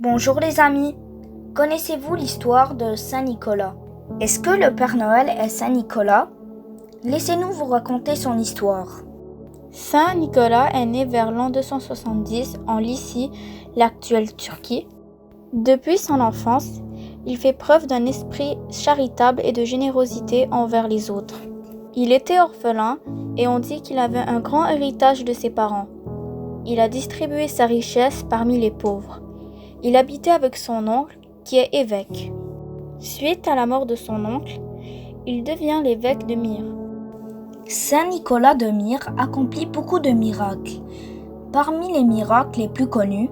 Bonjour les amis, connaissez-vous l'histoire de Saint Nicolas? Est-ce que le Père Noël est Saint Nicolas? Laissez-nous vous raconter son histoire. Saint Nicolas est né vers l'an 270 en Lycie, l'actuelle Turquie. Depuis son enfance, il fait preuve d'un esprit charitable et de générosité envers les autres. Il était orphelin et on dit qu'il avait un grand héritage de ses parents. Il a distribué sa richesse parmi les pauvres. Il habitait avec son oncle, qui est évêque. Suite à la mort de son oncle, il devient l'évêque de Myre. Saint Nicolas de Myre accomplit beaucoup de miracles. Parmi les miracles les plus connus,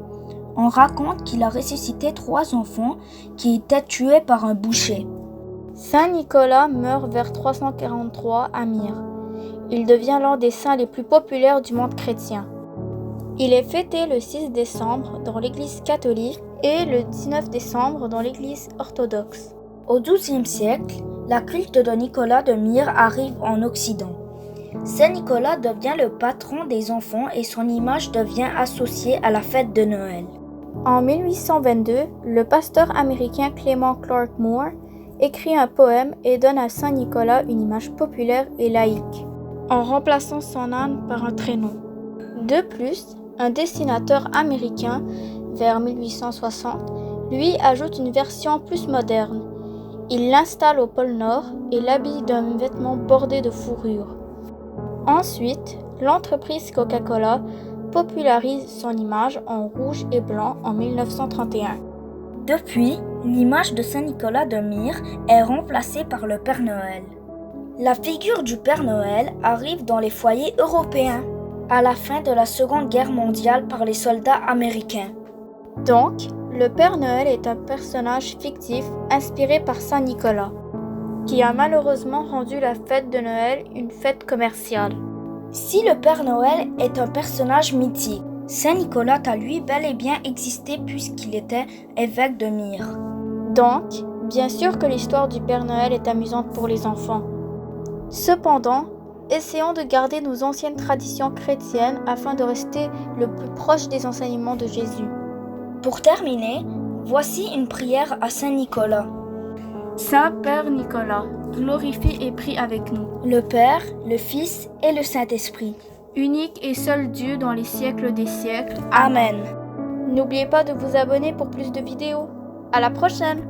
on raconte qu'il a ressuscité 3 enfants qui étaient tués par un boucher. Saint Nicolas meurt vers 343 à Myre. Il devient l'un des saints les plus populaires du monde chrétien. Il est fêté le 6 décembre dans l'Église catholique et le 19 décembre dans l'Église orthodoxe. Au XIIe siècle, la culte de Nicolas de Myre arrive en Occident. Saint Nicolas devient le patron des enfants et son image devient associée à la fête de Noël. En 1822, le pasteur américain Clement Clark Moore écrit un poème et donne à Saint Nicolas une image populaire et laïque, en remplaçant son âne par un traîneau. De plus, un dessinateur américain, vers 1860, lui ajoute une version plus moderne. Il l'installe au pôle Nord et l'habille d'un vêtement bordé de fourrure. Ensuite, l'entreprise Coca-Cola popularise son image en rouge et blanc en 1931. Depuis, l'image de Saint Nicolas de Myre est remplacée par le Père Noël. La figure du Père Noël arrive dans les foyers européens à la fin de la Seconde Guerre mondiale par les soldats américains. Donc, le Père Noël est un personnage fictif inspiré par Saint Nicolas, qui a malheureusement rendu la fête de Noël une fête commerciale. Si le Père Noël est un personnage mythique, Saint Nicolas a lui bel et bien existé puisqu'il était évêque de Myre. Donc, bien sûr que l'histoire du Père Noël est amusante pour les enfants. Cependant, essayons de garder nos anciennes traditions chrétiennes afin de rester le plus proche des enseignements de Jésus. Pour terminer, voici une prière à Saint Nicolas. Saint Père Nicolas, glorifie et prie avec nous. Le Père, le Fils et le Saint-Esprit. Unique et seul Dieu dans les siècles des siècles. Amen. N'oubliez pas de vous abonner pour plus de vidéos. À la prochaine!